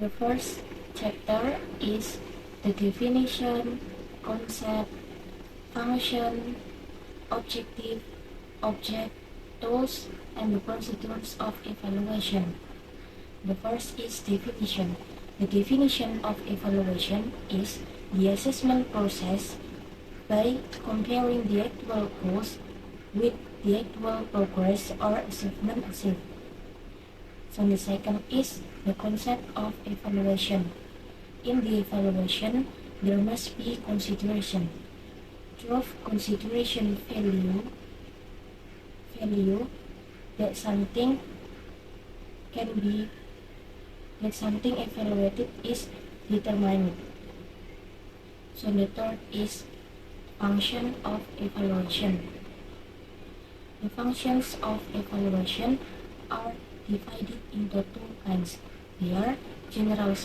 The first chapter is the definition, concept, function, objective, object, tools, and the procedures of evaluation. The first is definition. The definition of evaluation is the assessment process by comparing the actual goals with the actual progress or achievement achieved. So the second is the concept of evaluation. In the evaluation, there must be consideration. Through consideration value that something evaluated is determined. So the third is function of evaluation. The functions of evaluation are divided into two kinds. They are general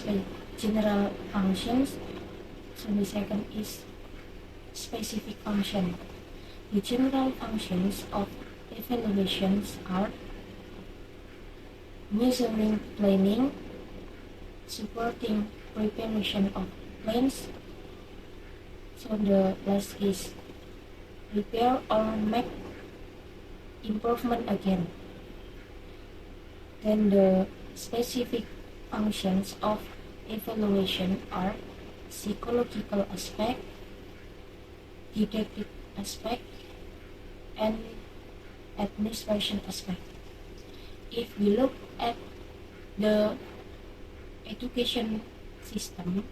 functions. So the second is specific function. The general functions of evaluations are measuring planning, supporting preparation of plans. So the last is repair or make improvement again. Then the specific functions of evaluation are psychological aspect, didactic aspect, and administration aspect. If we look at the education system,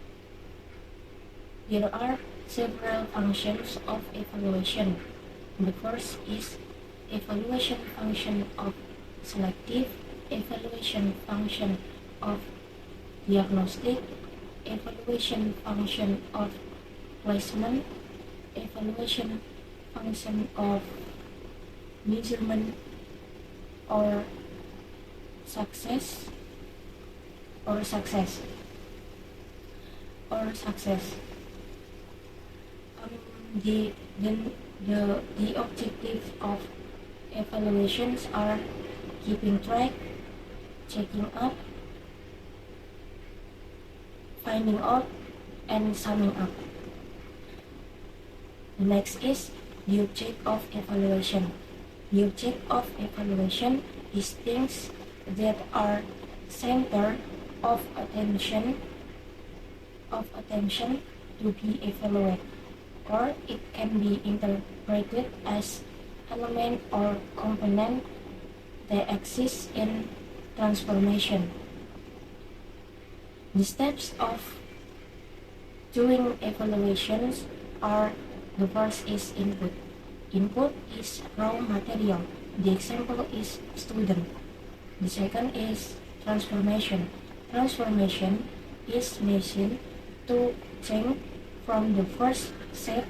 there are several functions of evaluation. The first is evaluation function of selective, evaluation function of diagnostic, evaluation function of placement, evaluation function of measurement or success. The objectives of evaluations are keeping track, checking up, finding out, and summing up. The next is the object of evaluation. The object of evaluation is things that are center of attention to be evaluated, or it can be interpreted as element or component that exist in transformation. The steps of doing evaluations are: the first is input. Input is raw material. The example is student. The second is transformation. Transformation is machine to change from the first shape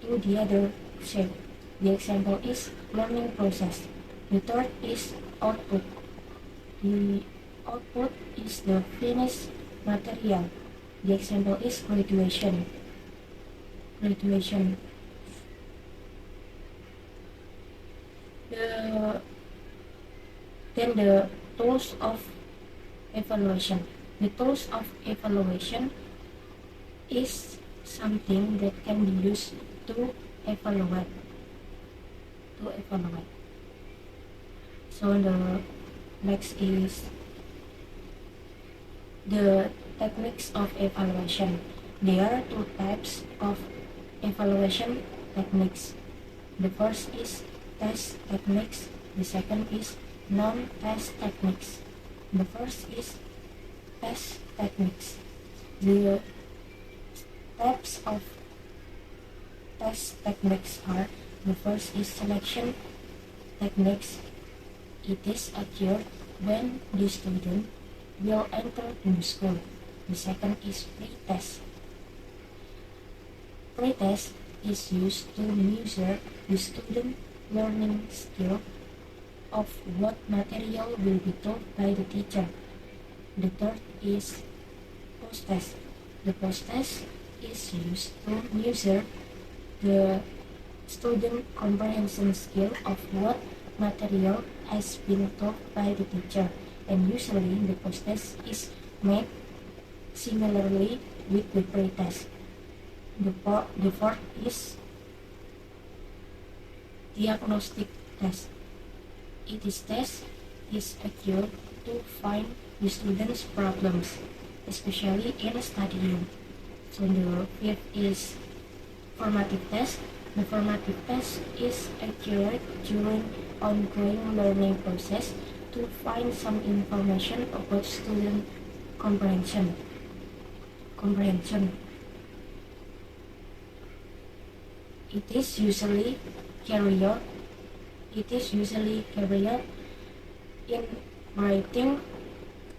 to the other shape. The example is learning process. The third is output. The output is the finished material. The example is graduation. Then the tools of evaluation. The tools of evaluation is something that can be used to evaluate. So the next is the techniques of evaluation. There are two types of evaluation techniques. The first is test techniques. The second is non-test techniques. The first is test techniques. The types of test techniques are: the first is selection techniques. It is occurred when the student will enter the school. The second is pre-test. Pre-test is used to measure the student learning skill of what material will be taught by the teacher. The third is post-test. The post-test is used to measure the student comprehension skill of what material has been taught by the teacher, and usually the post-test is made similarly with the pretest. The fourth is diagnostic test. It is test is accurate to find the student's problems, especially in studying. So the fifth is formative test. The formative test is accurate during ongoing learning process to find some information about student comprehension. It is usually carried out in writing,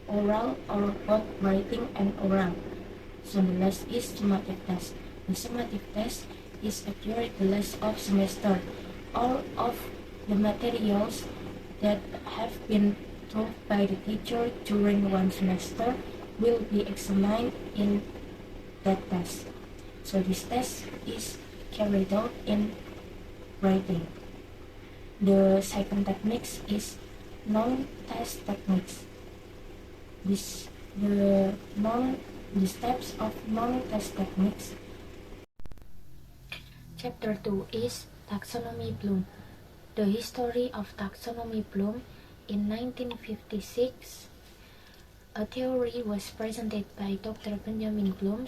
oral, or both writing and oral. So the last is summative test. The summative test is accurate the last of semester. All of the materials that have been taught by the teacher during one semester will be examined in that test. So this test is carried out in writing. The second techniques is non-test techniques. The steps of non-test techniques. Chapter 2 is Taxonomy Bloom. The history of taxonomy Bloom. In 1956, a theory was presented by Dr. Benjamin Bloom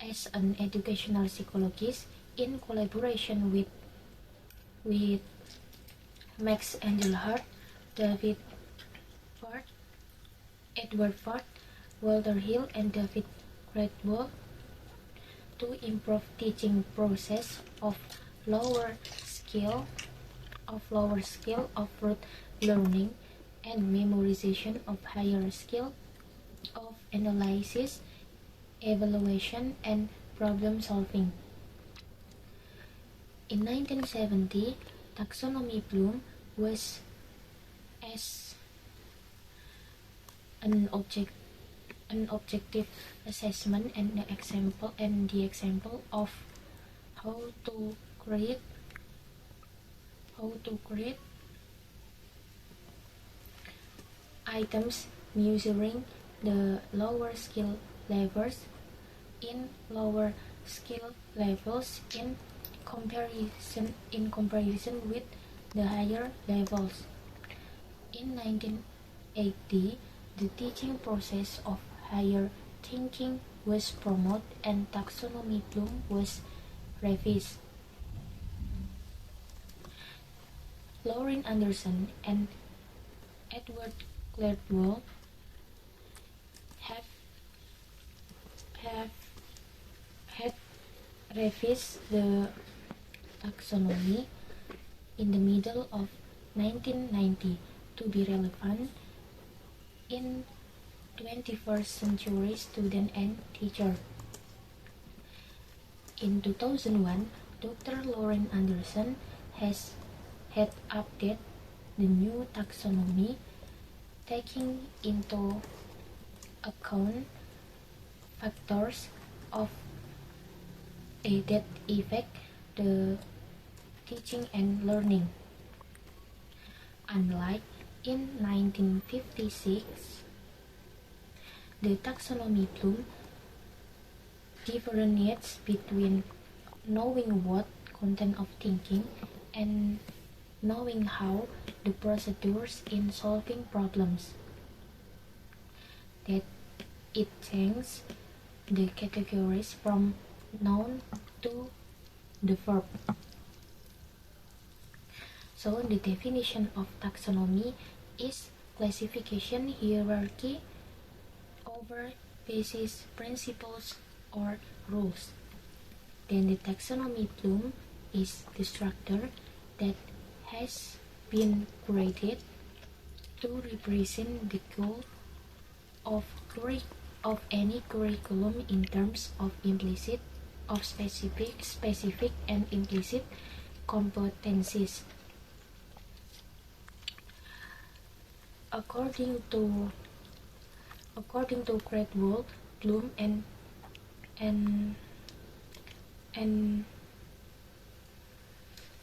as an educational psychologist in collaboration with Max Engelhardt, David Ford, Edward Ford, Walter Hill, and David Gradwell to improve teaching process of lower scale of rote learning and memorization of higher skill of analysis, evaluation, and problem solving. In 1970, taxonomy Bloom was as an objective assessment and the example of how to create items measuring the lower skill levels in lower skill levels in comparison with the higher levels. In 1980, the teaching process of higher thinking was promoted and taxonomy Bloom was revised. Lauren Anderson and Edward Gladwell have revised the taxonomy in the middle of 1990 to be relevant in 21st century student and teacher. In 2001, Dr. Lauren Anderson had updated the new taxonomy, taking into account factors of that affect the teaching and learning. Unlike in 1956, the taxonomy Bloom differentiates between knowing what content of thinking and knowing how the procedures in solving problems. That it changes the categories from noun to the verb. So the definition of taxonomy is classification hierarchy over basis principles or rules. Then the taxonomy Bloom is the structure that has been created to represent the goal of any curriculum in terms of specific and implicit competencies. According to Gradwell, Bloom, and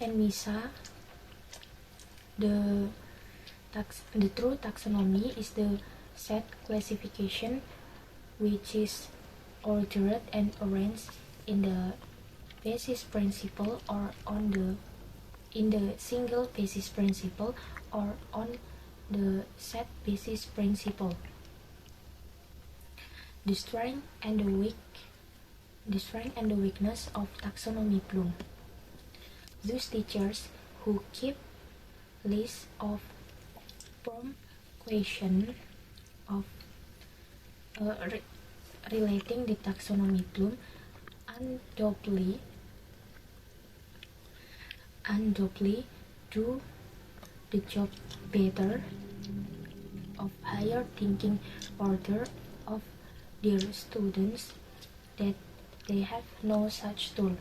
Misa, the true taxonomy is the set classification which is ordered and arranged in the basis principle or in the single basis principle or on the set basis principle. The strength and the weakness of taxonomy Bloom. Those teachers who keep lists of prompt questions of relating the taxonomy Bloom undoubtedly do the job better of higher thinking order of their students that they have no such tool.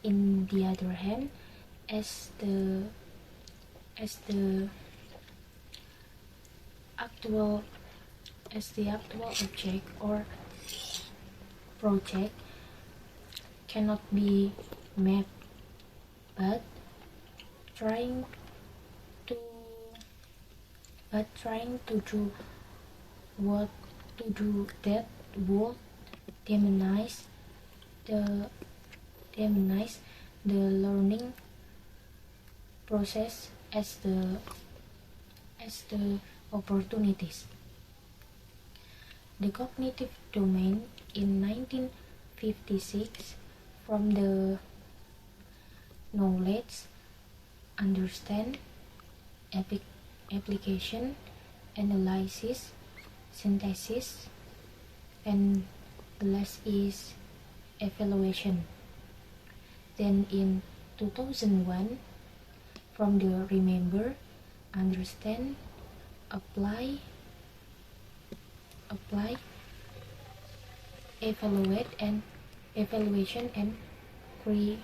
In the other hand, as the actual object or project cannot be mapped, but trying to do that would demonize the learning process as the opportunities. The cognitive domain in 1956 from the knowledge, understand, application, analysis, synthesis, and the last is evaluation. Then in 2001 from the remember, understand, apply, evaluate, and evaluation and create.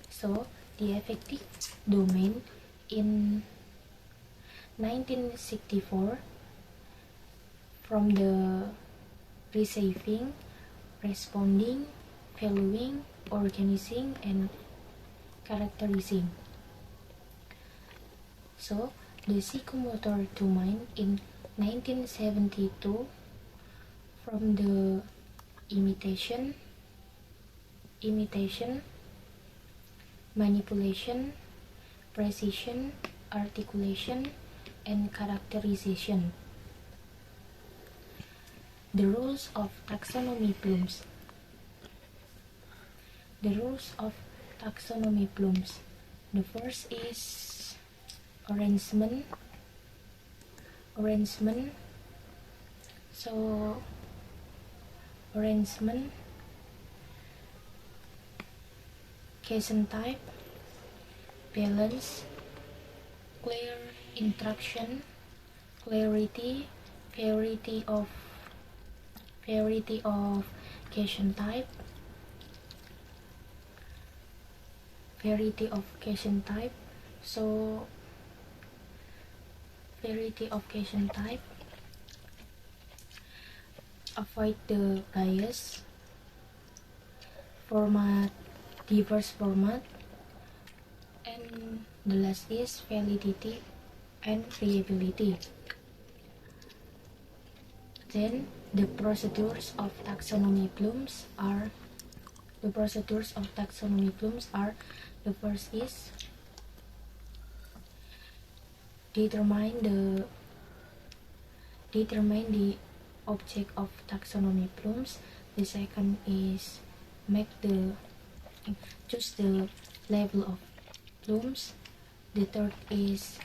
So the affective domain in 1964 from the receiving, responding, valuing, organizing, and characterizing. So the psychomotor domain in 1972 from the imitation, manipulation, precision, articulation, and characterization. The rules of taxonomy Bloom's. The rules of taxonomy Bloom's. The first is arrangement. So arrangement, question type, balance, clear instruction, clarity of question type, so variety of question type, avoid the bias, format, diverse format, and the last is validity and reliability. Then the procedures of taxonomy Bloom's are the first is determine the object of taxonomy Bloom's. The second is choose the level of Bloom's. The third is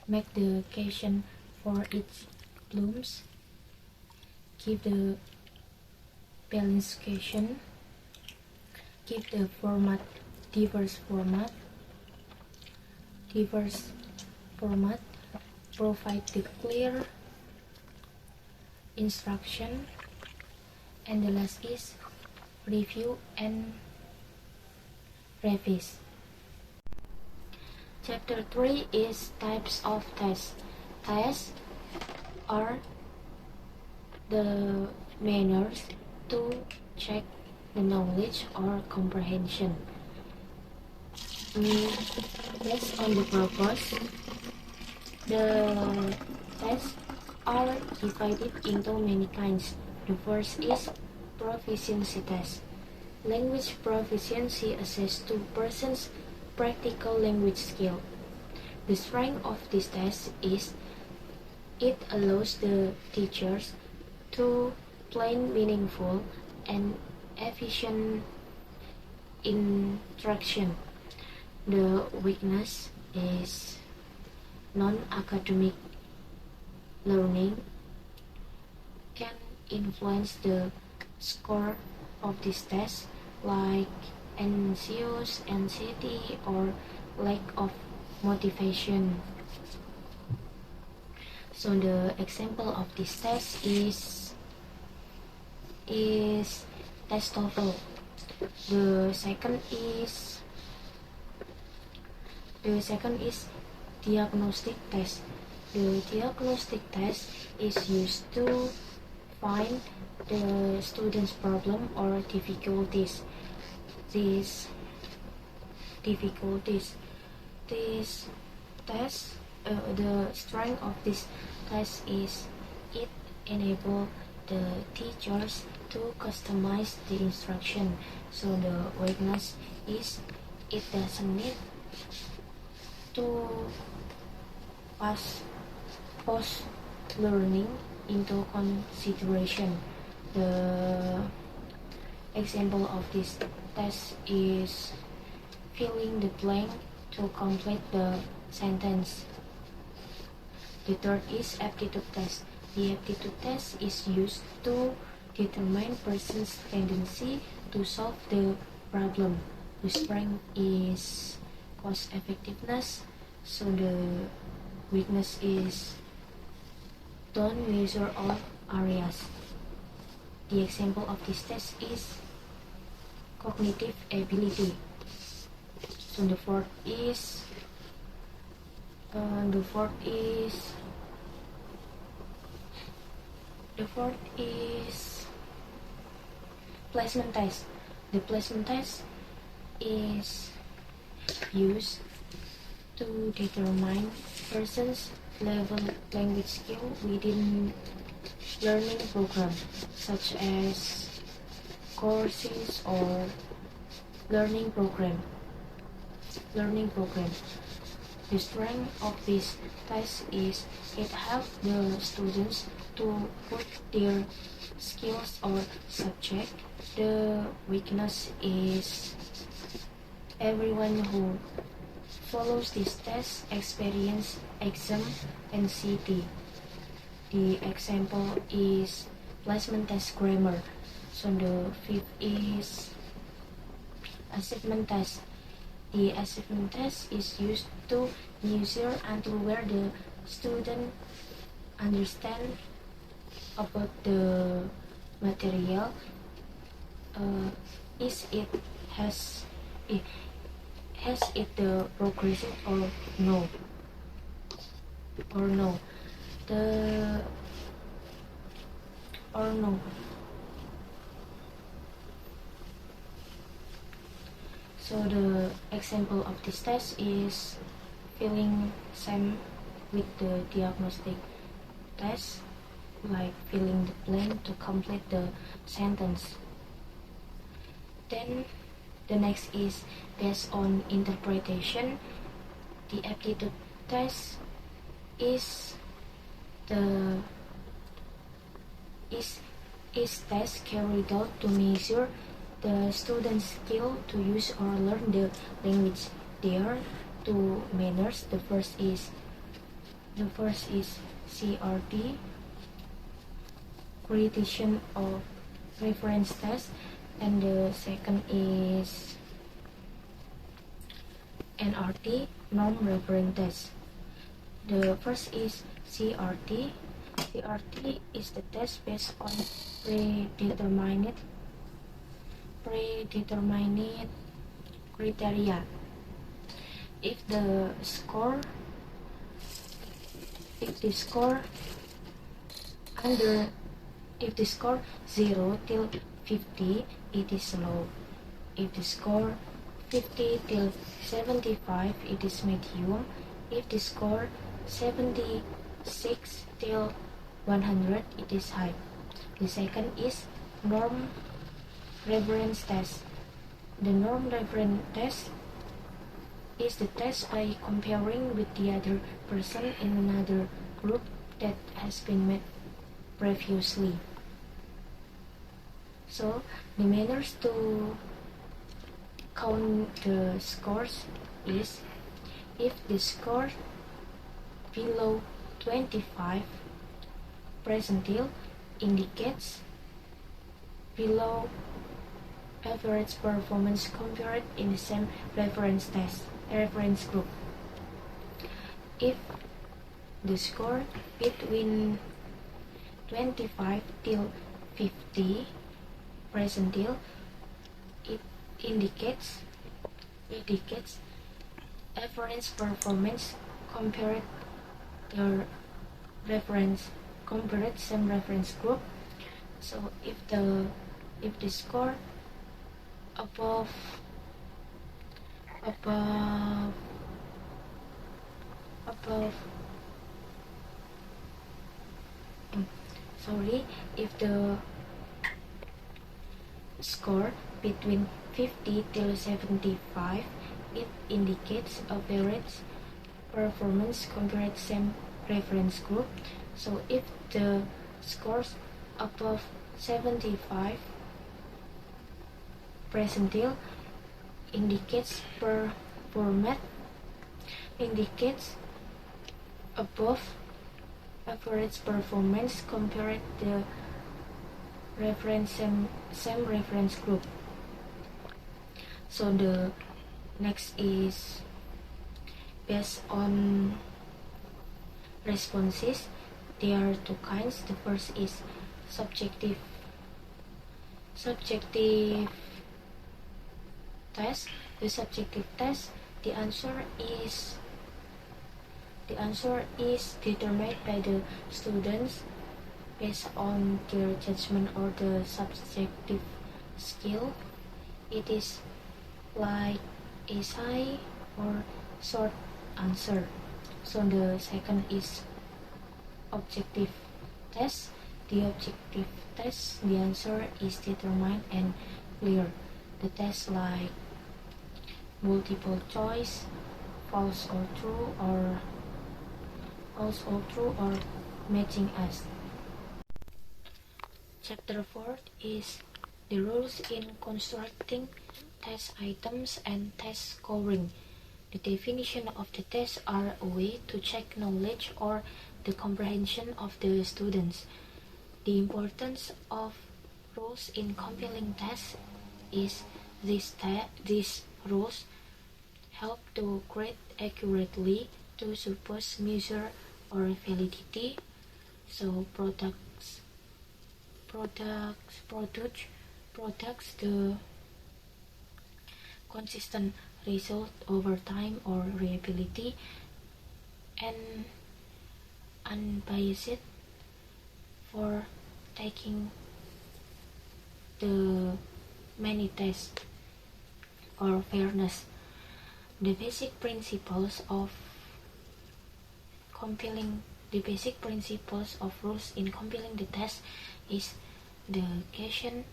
make the question for each Bloom's. Give the balance question. Give the format diverse format. Provide the clear instruction, and the last is review and revise. Chapter 3 is types of tests. Tests are the manners to check the knowledge or comprehension. Based on the purpose, the test are divided into many kinds. The first is proficiency test. Language proficiency assesses two persons' practical language skill. The strength of this test is it allows the teachers to plan meaningful and efficient instruction. The weakness is non-academic learning can influence the score of this test, like anxious, anxiety, or lack of motivation. So the example of this test is test TOEFL. The second is diagnostic test. The diagnostic test is used to find the student's problem or difficulties. This test, the strength of this test is it enables the teachers to customize the instruction. So the weakness is it doesn't need to post learning into consideration. The example of this test is filling the blank to complete the sentence. The third is aptitude test. The aptitude test is used to determine person's tendency to solve the problem. The strength is cost effectiveness, so the weakness is don't measure all areas. The example of this test is cognitive ability. So the fourth is placement test. The placement test is used to determine person's level language skill within learning program, such as courses or learning program. The strength of this test is it helps the students to put their skills or subject. The weakness is everyone who follows this test experience exam anxiety. The example is placement test grammar. So the fifth is assessment test. The assessment test is used to measure until where the student understand about the material. Is it has it the progressive or no? The or no. So the example of this test is filling same with the diagnostic test, like filling the blank to complete the sentence. Then the next is based on interpretation. The aptitude test is test carried out to measure the student's skill to use or learn the language. There are two manners. The first is CRT, Criterion of Reference Test, and the second is NRT, Norm Reference Test. The first is CRT. CRT is the test based on predetermined criteria. If the score if the score 0 till 50, it is low. If the score 50 till 75, it is medium. If the score 76 till 100, it is high. The second is norm reference test. The norm reference test is the test by comparing with the other person in another group that has been met previously. So the manners to count the scores is, if the score below 25 percentile indicates below average performance compared in the same reference group. If the score between 25 till 50 percentile, it indicates average performance compared the same reference group. So if the score above if the score between 50 till 75, it indicates average performance compared same reference group. So if the scores above 75 percentile indicates above average performance compared the same reference group. So the next is based on responses. There are two kinds. The first is subjective test. The subjective test, the answer is determined by the students based on their judgment or the subjective skill. It is like essay or short answer. So the second is objective test. The objective test, the answer is determined and clear. The test like multiple choice, false or true, or matching as. Chapter 4 is the rules in constructing test items and test scoring. The definition of the test are a way to check knowledge or the comprehension of the students. The importance of rules in compiling tests is these rules help to grade accurately to suppose measure or validity. So products the consistent result over time or reliability, and unbiased for taking the many tests or fairness. The basic principles of rules in compiling the test is the question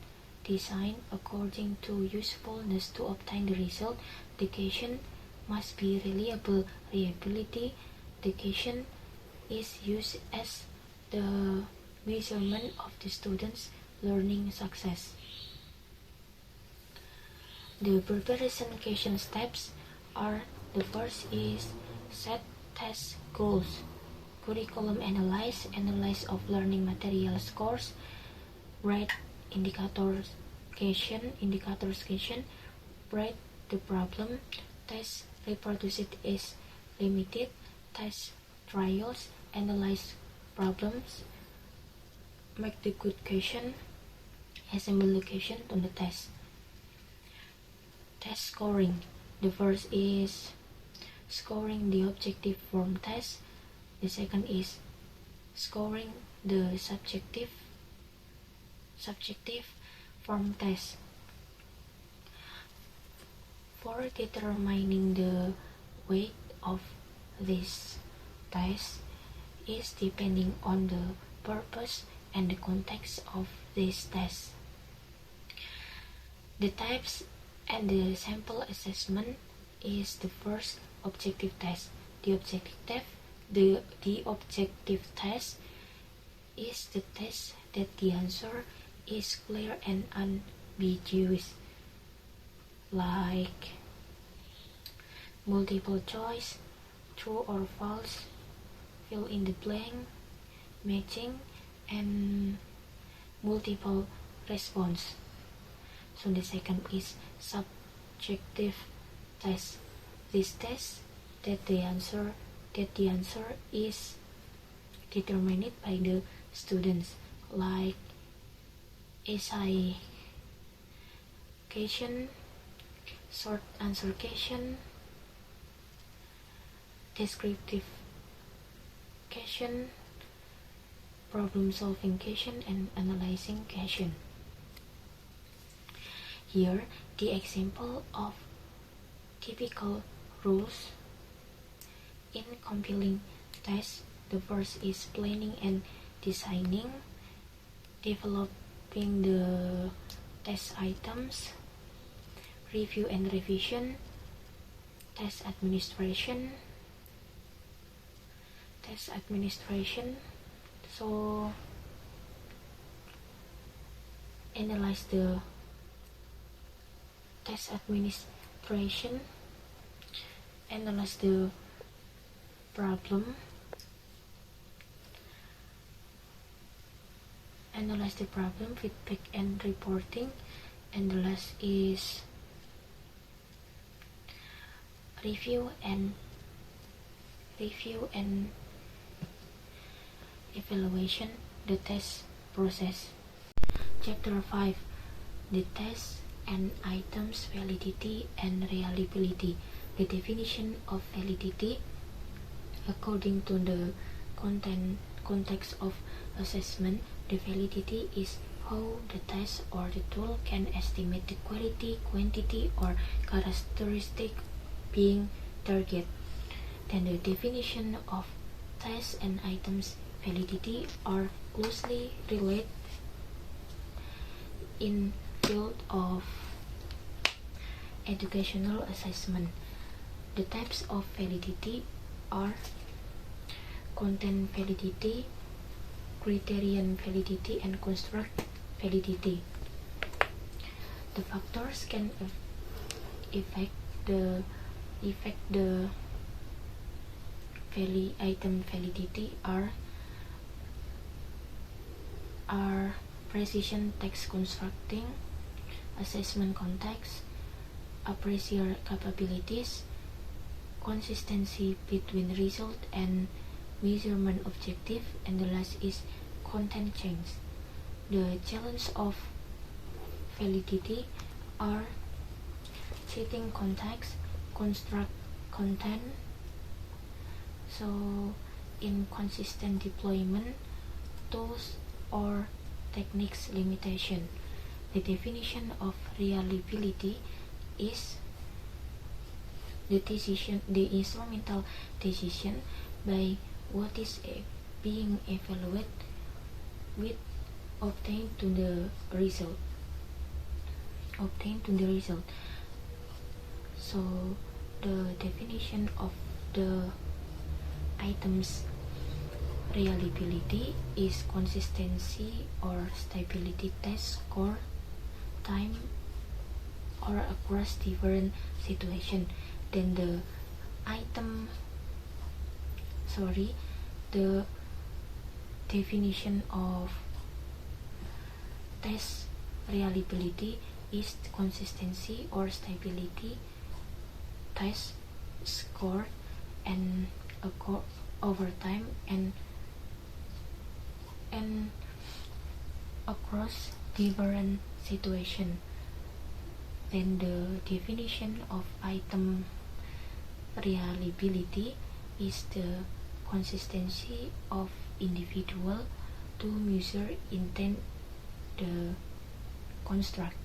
design according to usefulness to obtain the result. The question must be reliable. Reliability. The question is used as the measurement of the student's learning success. The preparation question steps are: the first is set test goals, curriculum analyze of learning material scores, write indicators question, write the problem, test reproduced is limited, test trials, analyze problems, make the good question, assemble the question to the test. Test scoring. The first is scoring the objective form test. The second is scoring the subjective form test. For determining the weight of this test is depending on the purpose and the context of this test. The types and the sample assessment is the first objective test. The objective test is the test that the answer is clear and unambiguous, like multiple choice, true or false, fill in the blank, matching, and multiple response. So the second is subjective test. This test that the answer is determined by the students, like essay question, short answer question, descriptive question, problem solving question, and analyzing question. Here, the example of typical rules in compiling tests. The first is planning and designing, developing the test items, review and revision, test administration. So analyze the test administration, analyze the problem, feedback and reporting, and the last is review and evaluation, the test process. Chapter 5, the test and items validity and reliability. The definition of validity according to the context of assessment. The validity is how the test or the tool can estimate the quality, quantity, or characteristic being targeted. Then the definition of test and items validity are closely related in field of educational assessment. The types of validity are content validity, criterion validity, and construct validity. The factors can affect the item validity are precision text constructing, assessment context, appraisal capabilities, consistency between result and measurement objective, and the last is content change. The challenge of validity are setting context, construct content, so inconsistent deployment, tools or techniques limitation. The definition of reliability is the instrumental decision by what is being evaluated with obtained to the result. So the definition of the items reliability is consistency or stability test score time or across different situations. Then the definition of test reliability is consistency or stability test score and over time and across different situations. Then the definition of item reliability is the consistency of individual to measure intent the construct.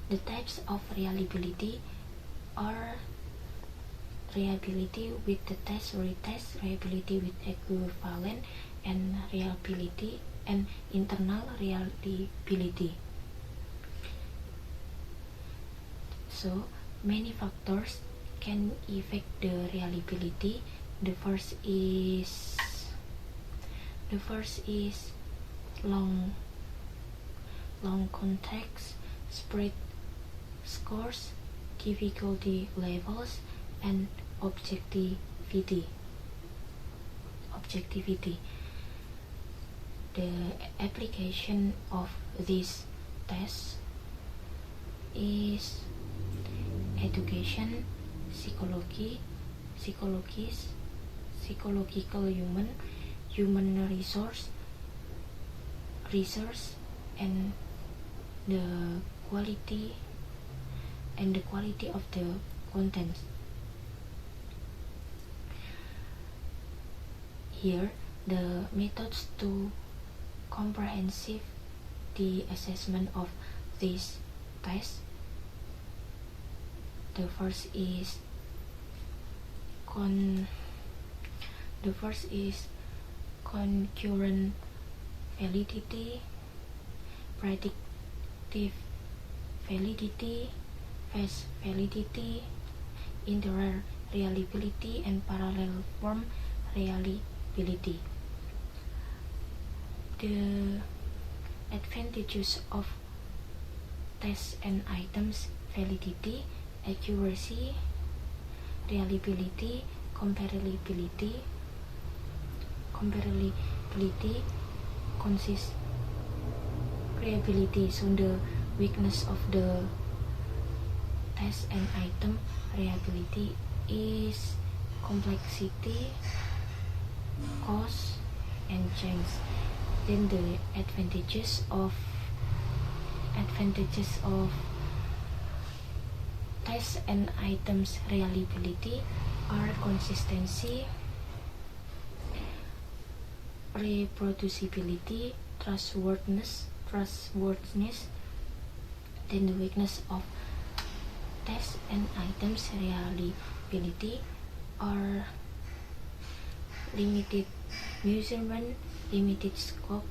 The types of reliability are reliability with the test, retest, reliability with equivalent, and reliability and internal reliability. So many factors can affect the reliability. The first is long context, spread scores, difficulty levels, and objectivity. The application of these tests is education, psychological human resource, and the quality of the content. Here, the methods to comprehensive the assessment of this test. The first is concurrent validity, predictive validity, phase validity, integral reliability, and parallel form reliability. The advantages of test and items: validity, accuracy, reliability, comparability, reliability. So the weakness of the test and item reliability is complexity, cost, and change. Then the advantages of test and items reliability are consistency, reproducibility, trustworthiness. Then the weakness of test and items reliability are limited measurement, limited scope.